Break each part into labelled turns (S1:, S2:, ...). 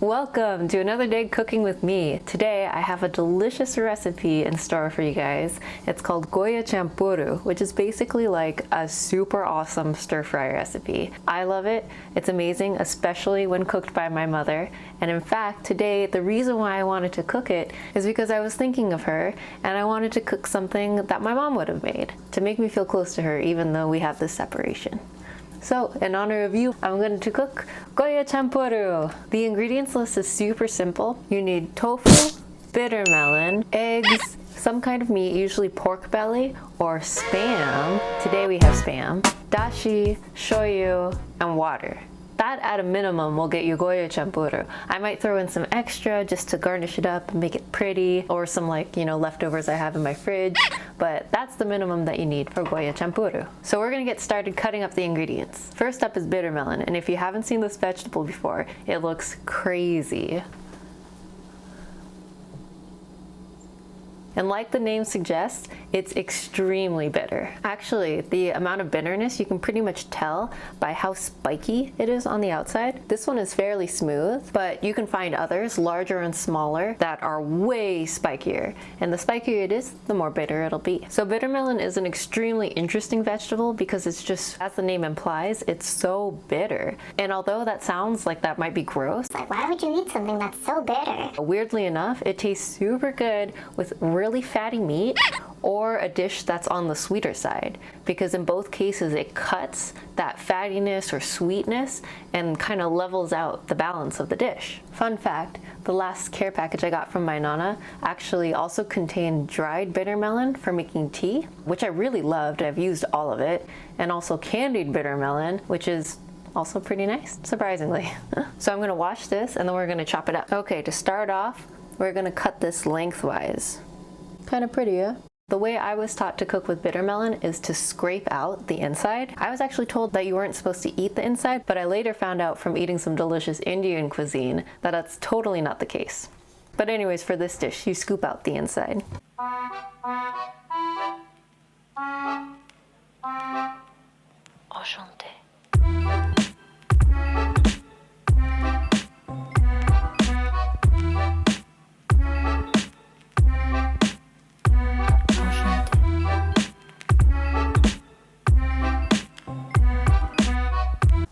S1: Welcome to another day cooking with me. Today I have a delicious recipe in store for you guys. It's called Goya Chanpuru, which is basically like a super awesome stir-fry recipe. I love it. It's amazing, especially when cooked by my mother. And in fact, today the reason why I wanted to cook it is because I was thinking of her and I wanted to cook something that my mom would have made to make me feel close to her even though we have this separation. So, in honor of you, I'm going to cook Goya Chanpuru. The ingredients list is super simple. You need tofu, bittermelon, eggs, some kind of meat, usually pork belly, or spam. Today we have spam, dashi, shoyu, and water. That at a minimum will get you Goya Chanpuru. I might throw in some extra just to garnish it up and make it pretty, or some leftovers I have in my fridge, but that's the minimum that you need for Goya Chanpuru. So we're gonna get started cutting up the ingredients. First up is bittermelon, and if you haven't seen this vegetable before, it looks crazy. And like the name suggests, it's extremely bitter. Actually, the amount of bitterness you can pretty much tell by how spiky it is on the outside. This one is fairly smooth, but you can find others, larger and smaller, that are way spikier. And the spikier it is, the more bitter it'll be. So bittermelon is an extremely interesting vegetable because it's just, as the name implies, it's so bitter. And although that sounds like that might be gross,
S2: like, why would you eat something that's so bitter?
S1: Weirdly enough, it tastes super good with really fatty meat or a dish that's on the sweeter side, because in both cases it cuts that fattiness or sweetness and kind of levels out the balance of the dish. Fun fact, the last care package I got from my nana actually also contained dried bittermelon for making tea, which I really loved. I've used all of it, and also candied bittermelon, which is also pretty nice, surprisingly. So I'm gonna wash this and then we're gonna chop it up. Okay, to start off, we're gonna cut this lengthwise. Kind of pretty, yeah? The way I was taught to cook with bittermelon is to scrape out the inside. I was actually told that you weren't supposed to eat the inside, but I later found out from eating some delicious Indian cuisine that that's totally not the case. But anyways, for this dish, you scoop out the inside. Enchanté.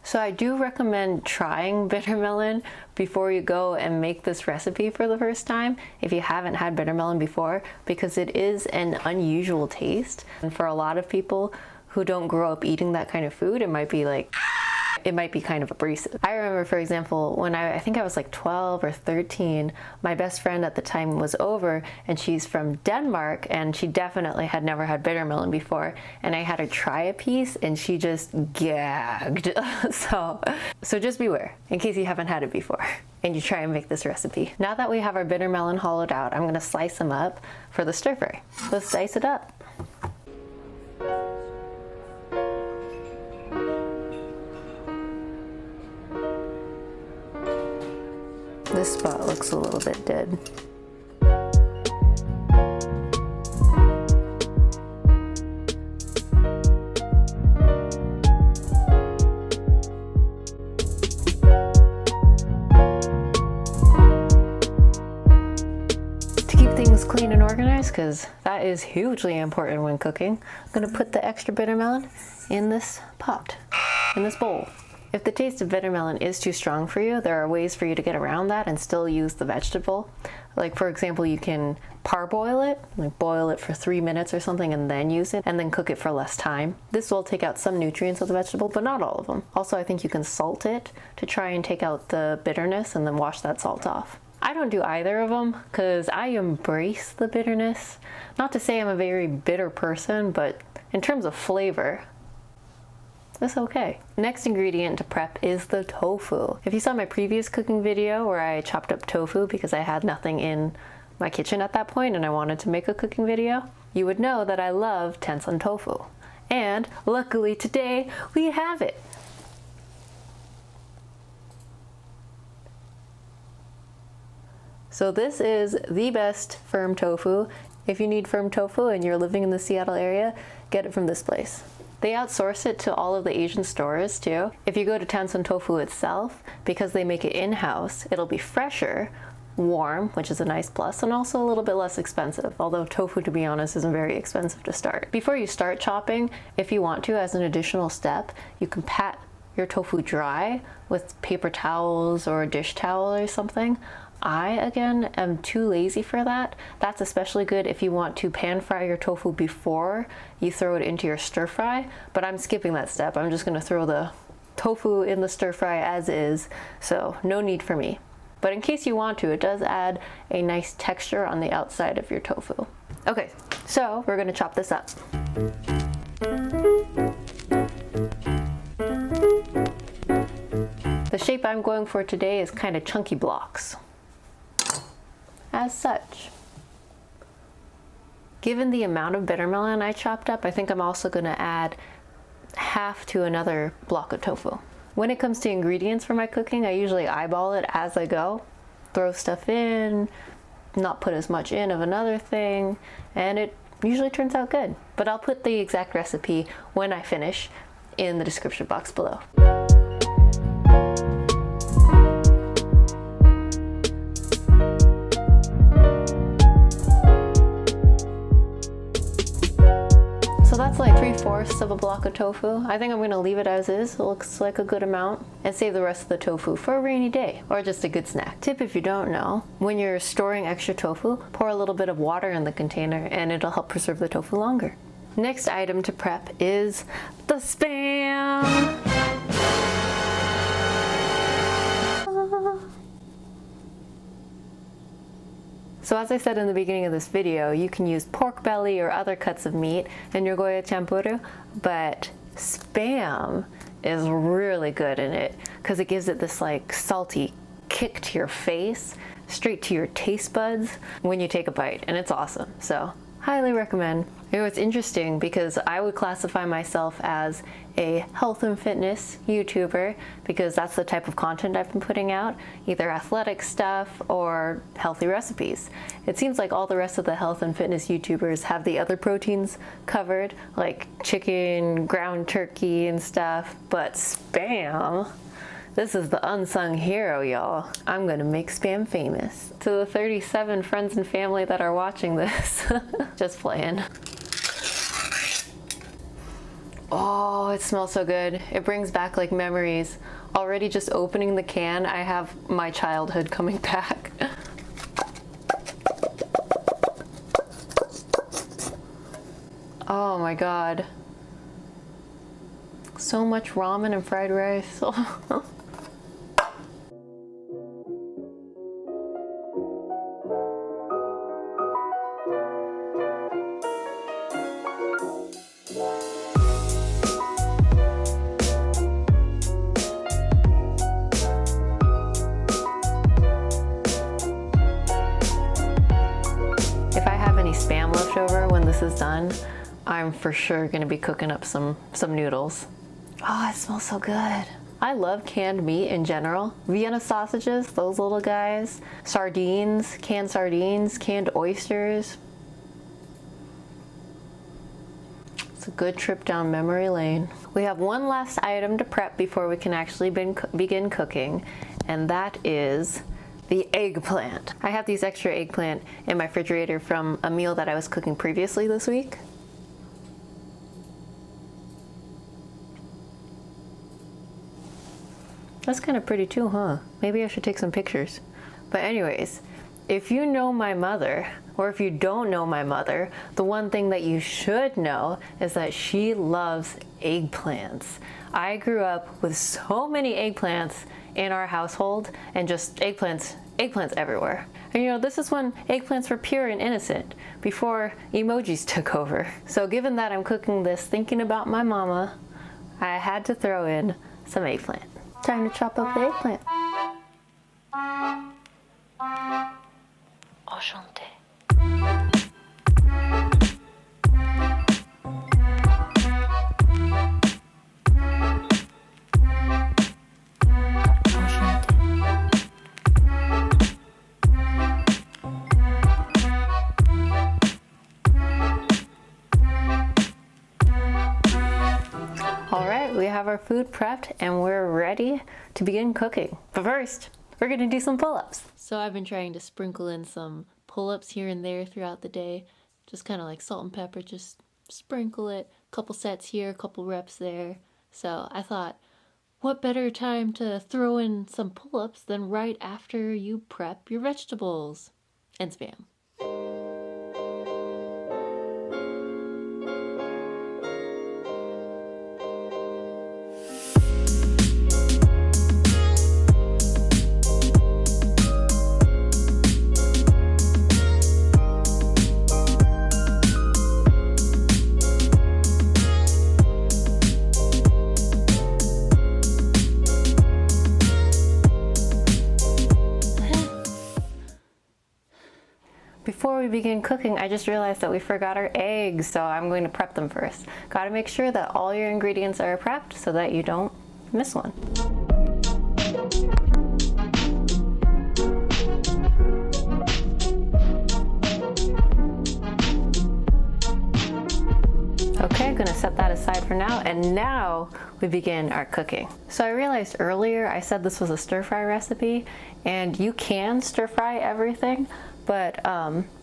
S1: So I do recommend trying bittermelon before you go and make this recipe for the first time if you haven't had bittermelon before, because it is an unusual taste. And for a lot of people who don't grow up eating that kind of food, it might be kind of abrasive. I remember, for example, when I think I was like 12 or 13, my best friend at the time was over, and she's from Denmark, and she definitely had never had bittermelon before, and I had her try a piece and she just gagged. So just beware in case you haven't had it before and you try and make this recipe. Now that we have our bittermelon hollowed out, I'm gonna slice them up for the stir fry. Let's dice it up. This spot looks a little bit dead. To keep things clean and organized, because that is hugely important when cooking, I'm gonna put the extra bittermelon in this pot, in this bowl. If the taste of bittermelon is too strong for you, there are ways for you to get around that and still use the vegetable. Like, for example, you can parboil it, like boil it for 3 minutes or something and then use it, and then cook it for less time. This will take out some nutrients of the vegetable, but not all of them. Also, I think you can salt it to try and take out the bitterness and then wash that salt off. I don't do either of them because I embrace the bitterness. Not to say I'm a very bitter person, but in terms of flavor, it's okay. Next ingredient to prep is the tofu. If you saw my previous cooking video where I chopped up tofu because I had nothing in my kitchen at that point and I wanted to make a cooking video, you would know that I love tenson tofu. And luckily today we have it. So this is the best firm tofu. If you need firm tofu and you're living in the Seattle area, get it from this place. They outsource it to all of the Asian stores too. If you go to Tansun Tofu itself, because they make it in-house, it'll be fresher, warm, which is a nice plus, and also a little bit less expensive, although tofu, to be honest, isn't very expensive to start. Before you start chopping, if you want to, as an additional step, you can pat your tofu dry with paper towels or a dish towel or something. I, again, am too lazy for that. That's especially good if you want to pan fry your tofu before you throw it into your stir fry, but I'm skipping that step. I'm just gonna throw the tofu in the stir fry as is, so no need for me. But in case you want to, it does add a nice texture on the outside of your tofu. Okay, so we're gonna chop this up. The shape I'm going for today is kind of chunky blocks. As such. Given the amount of bittermelon I chopped up, I think I'm also gonna add half to another block of tofu. When it comes to ingredients for my cooking, I usually eyeball it as I go, throw stuff in, not put as much in of another thing, and it usually turns out good. But I'll put the exact recipe when I finish in the description box below. That's like 3/4 of a block of tofu. I think I'm gonna leave it as is. It looks like a good amount, and save the rest of the tofu for a rainy day or just a good snack. Tip if you don't know, when you're storing extra tofu, pour a little bit of water in the container and it'll help preserve the tofu longer. Next item to prep is the spam. So as I said in the beginning of this video, you can use pork belly or other cuts of meat in your Goya Chanpuru, but spam is really good in it because it gives it this like salty kick to your face, straight to your taste buds when you take a bite, and it's awesome. So highly recommend. You know, it's interesting because I would classify myself as a health and fitness YouTuber because that's the type of content I've been putting out, either athletic stuff or healthy recipes. It seems like all the rest of the health and fitness YouTubers have the other proteins covered, like chicken, ground turkey and stuff, but spam, this is the unsung hero, y'all. I'm gonna make spam famous. To the 37 friends and family that are watching this, just playing. Oh, it smells so good. It brings back like memories. Already just opening the can, I have my childhood coming back. Oh my God. So much ramen and fried rice. Spam left over when this is done, I'm for sure gonna be cooking up some noodles. Oh, it smells so good. I love canned meat in general. Vienna sausages, those little guys, sardines, canned oysters. It's a good trip down memory lane. We have one last item to prep before we can actually begin cooking, and that is the eggplant. I have these extra eggplant in my refrigerator from a meal that I was cooking previously this week. That's kind of pretty too, huh? Maybe I should take some pictures. But anyways, if you know my mother, or if you don't know my mother, the one thing that you should know is that she loves eggplants. I grew up with so many eggplants in our household, and just eggplants everywhere. And you know, this is when eggplants were pure and innocent, before emojis took over. So given that I'm cooking this thinking about my mama, I had to throw in some eggplant. Time to chop up the eggplant. Enchanté. have our food prepped and we're ready to begin cooking. But first, we're gonna do some pull-ups. So I've been trying to sprinkle in some pull-ups here and there throughout the day. Just kind of like salt and pepper, just sprinkle it. A couple sets here, a couple reps there. So I thought, what better time to throw in some pull-ups than right after you prep your vegetables and spam. Before we begin cooking, I just realized that we forgot our eggs, so I'm going to prep them first. Gotta make sure that all your ingredients are prepped so that you don't miss one. Okay, gonna set that aside for now, and now we begin our cooking. So I realized earlier I said this was a stir-fry recipe, and you can stir-fry everything, but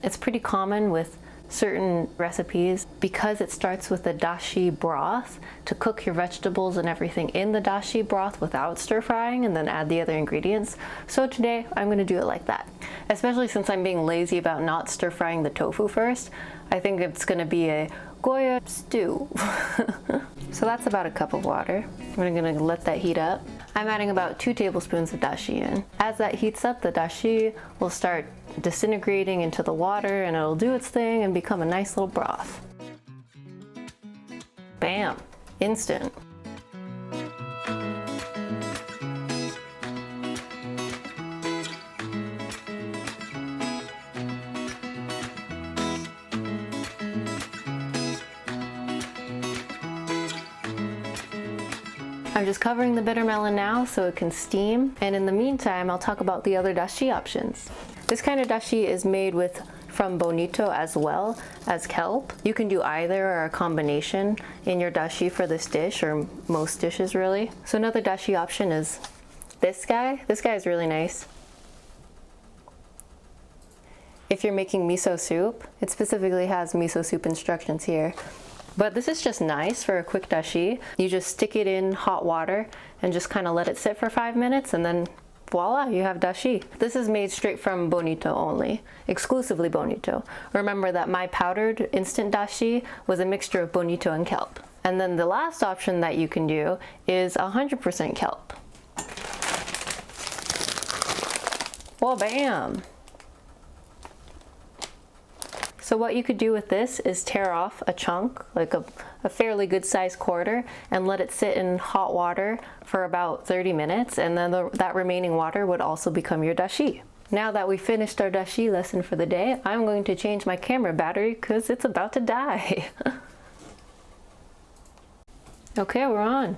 S1: it's pretty common with certain recipes because it starts with the dashi broth to cook your vegetables and everything in the dashi broth without stir frying and then add the other ingredients. So today I'm going to do it like that, especially since I'm being lazy about not stir frying the tofu first. I think it's going to be a Goya stew. So that's about a cup of water. We're going to let that heat up. I'm adding about 2 tablespoons of dashi in. As that heats up, the dashi will start disintegrating into the water and it'll do its thing and become a nice little broth. Bam! Instant. I'm just covering the bittermelon now so it can steam, and in the meantime I'll talk about the other dashi options. This kind of dashi is made from bonito as well as kelp. You can do either or a combination in your dashi for this dish, or most dishes really. So another dashi option is this guy. This guy is really nice. If you're making miso soup, it specifically has miso soup instructions here. But this is just nice for a quick dashi. You just stick it in hot water and just kind of let it sit for 5 minutes, and then voila, you have dashi. This is made straight from bonito only, exclusively bonito. Remember that my powdered instant dashi was a mixture of bonito and kelp. And then the last option that you can do is 100% kelp. Well, bam! So what you could do with this is tear off a chunk, like a fairly good sized quarter, and let it sit in hot water for about 30 minutes, and then that remaining water would also become your dashi. Now that we finished our dashi lesson for the day, I'm going to change my camera battery because it's about to die. Okay, we're on.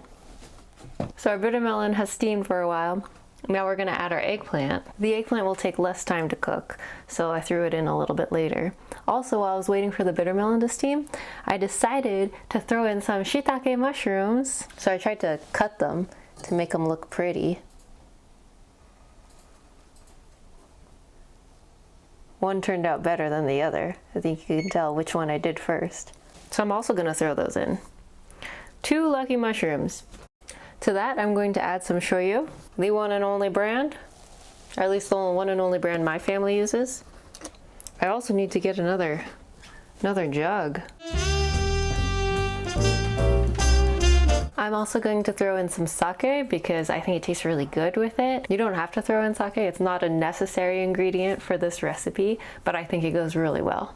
S1: So our bittermelon has steamed for a while. Now we're going to add our eggplant. The eggplant will take less time to cook, so I threw it in a little bit later. Also, while I was waiting for the bittermelon to steam, I decided to throw in some shitake mushrooms. So I tried to cut them to make them look pretty. One turned out better than the other. I think you can tell which one I did first. So I'm also going to throw those in. 2 lucky mushrooms. To that, I'm going to add some shoyu, the one and only brand, or at least the one and only brand my family uses. I also need to get another jug. I'm also going to throw in some sake because I think it tastes really good with it. You don't have to throw in sake, it's not a necessary ingredient for this recipe, but I think it goes really well.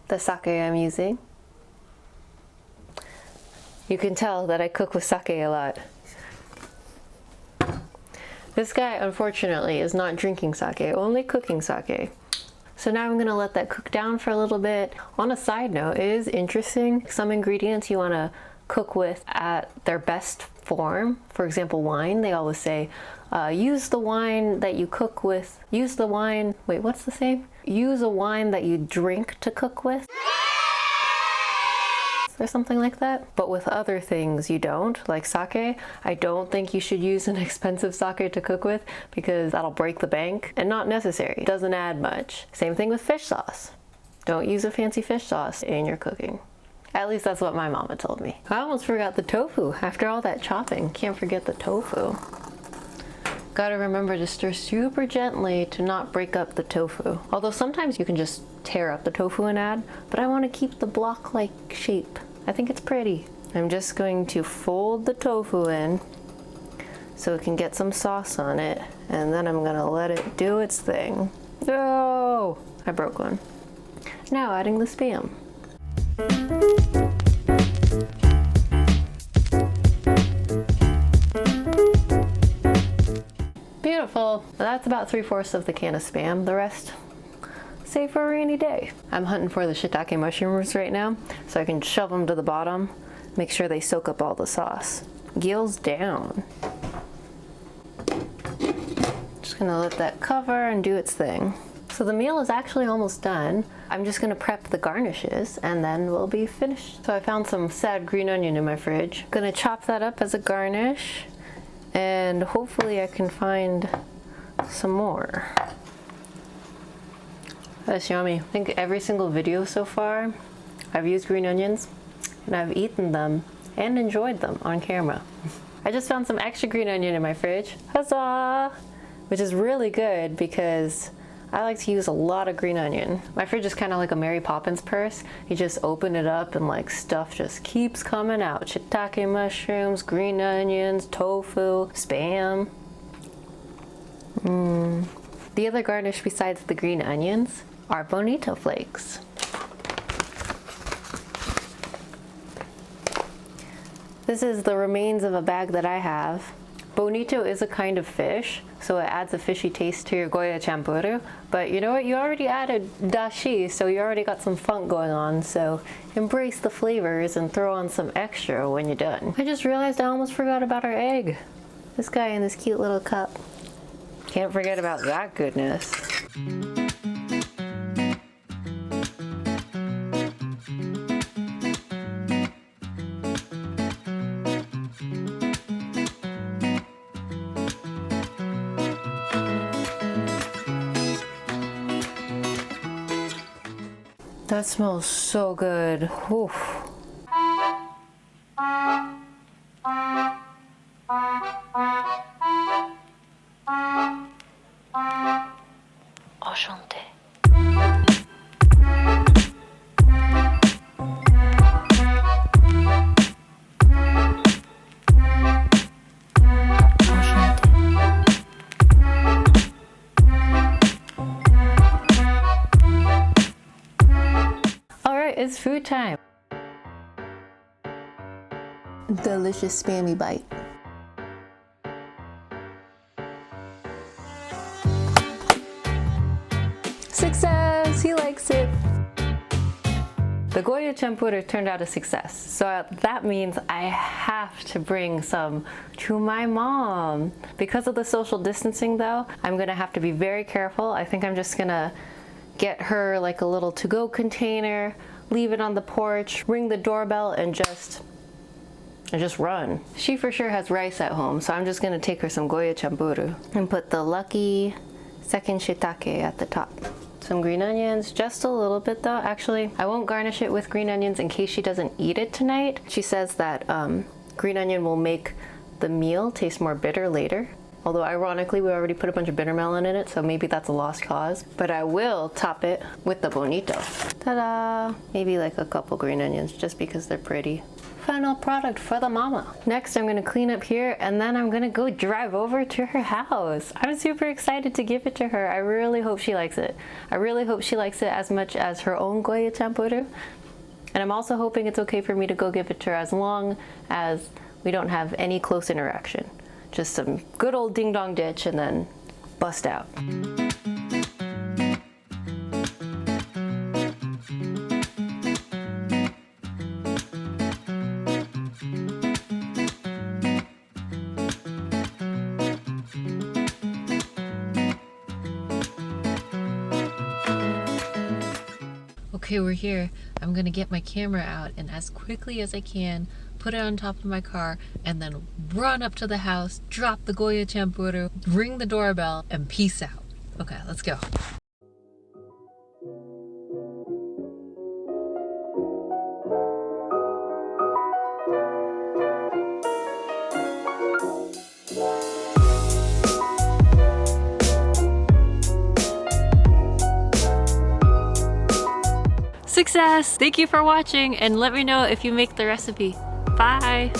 S1: The sake I'm using. You can tell that I cook with sake a lot. This guy, unfortunately, is not drinking sake, only cooking sake. So now I'm gonna let that cook down for a little bit. On a side note, it is interesting. Some ingredients you wanna cook with at their best form. For example, wine, they always say, use the wine that you cook with, use the wine, wait, what's the saying? Use a wine that you drink to cook with. or something like that. But with other things you don't, like sake. I don't think you should use an expensive sake to cook with because that'll break the bank and not necessary. It doesn't add much. Same thing with fish sauce. Don't use a fancy fish sauce in your cooking. At least that's what my mama told me. I almost forgot the tofu. After all that chopping, can't forget the tofu. Gotta remember to stir super gently to not break up the tofu. Although sometimes you can just tear up the tofu and add, but I want to keep the block-like shape. I think it's pretty. I'm just going to fold the tofu in so it can get some sauce on it, and then I'm gonna let it do its thing. Oh, I broke one. Now adding the spam. Beautiful. That's about 3/4 of the can of spam. The rest, save for a rainy day. I'm hunting for the shitake mushrooms right now, so I can shove them to the bottom, make sure they soak up all the sauce. Gills down. Just gonna let that cover and do its thing. So the meal is actually almost done. I'm just gonna prep the garnishes and then we'll be finished. So I found some sad green onion in my fridge. Gonna chop that up as a garnish and hopefully I can find some more. That's yummy. I think every single video so far, I've used green onions and I've eaten them and enjoyed them on camera. I just found some extra green onion in my fridge. Huzzah! Which is really good because I like to use a lot of green onion. My fridge is kind of like a Mary Poppins purse. You just open it up and like stuff just keeps coming out. Shiitake mushrooms, green onions, tofu, spam. The other garnish besides the green onions are bonito flakes. This is the remains of a bag that I have. Bonito is a kind of fish, so it adds a fishy taste to your Goya Chanpuru. But you know what? You already added Dashi, so you already got some funk going on. So embrace the flavors and throw on some extra when you're done. I just realized I almost forgot about our egg. This guy in this cute little cup. Can't forget about that goodness. That smells so good. Oof. Enchanté. It's food time. Delicious spammy bite. Success! He likes it. The Goya Chanpuru turned out a success, so that means I have to bring some to my mom. Because of the social distancing though, I'm gonna have to be very careful. I think I'm just gonna get her like a little to-go container, leave it on the porch, ring the doorbell, and just run. She for sure has rice at home, so I'm just gonna take her some Goya Chanpuru and put the lucky second shitake at the top. Some green onions, just a little bit though. Actually, I won't garnish it with green onions in case she doesn't eat it tonight. She says that green onion will make the meal taste more bitter later. Although ironically, we already put a bunch of bittermelon in it, so maybe that's a lost cause. But I will top it with the bonito. Ta-da! Maybe like a couple green onions, just because they're pretty. Final product for the mama. Next, I'm gonna clean up here, and then I'm gonna go drive over to her house. I'm super excited to give it to her. I really hope she likes it. I really hope she likes it as much as her own Goya Chanpuru. And I'm also hoping it's okay for me to go give it to her as long as we don't have any close interaction. Just some good old ding dong ditch and then bust out. Okay, we're here. I'm gonna get my camera out and as quickly as I can, put it on top of my car, and then run up to the house, drop the Goya Chanpuru, ring the doorbell, and peace out. Okay, let's go. Success! Thank you for watching and let me know if you make the recipe. Bye!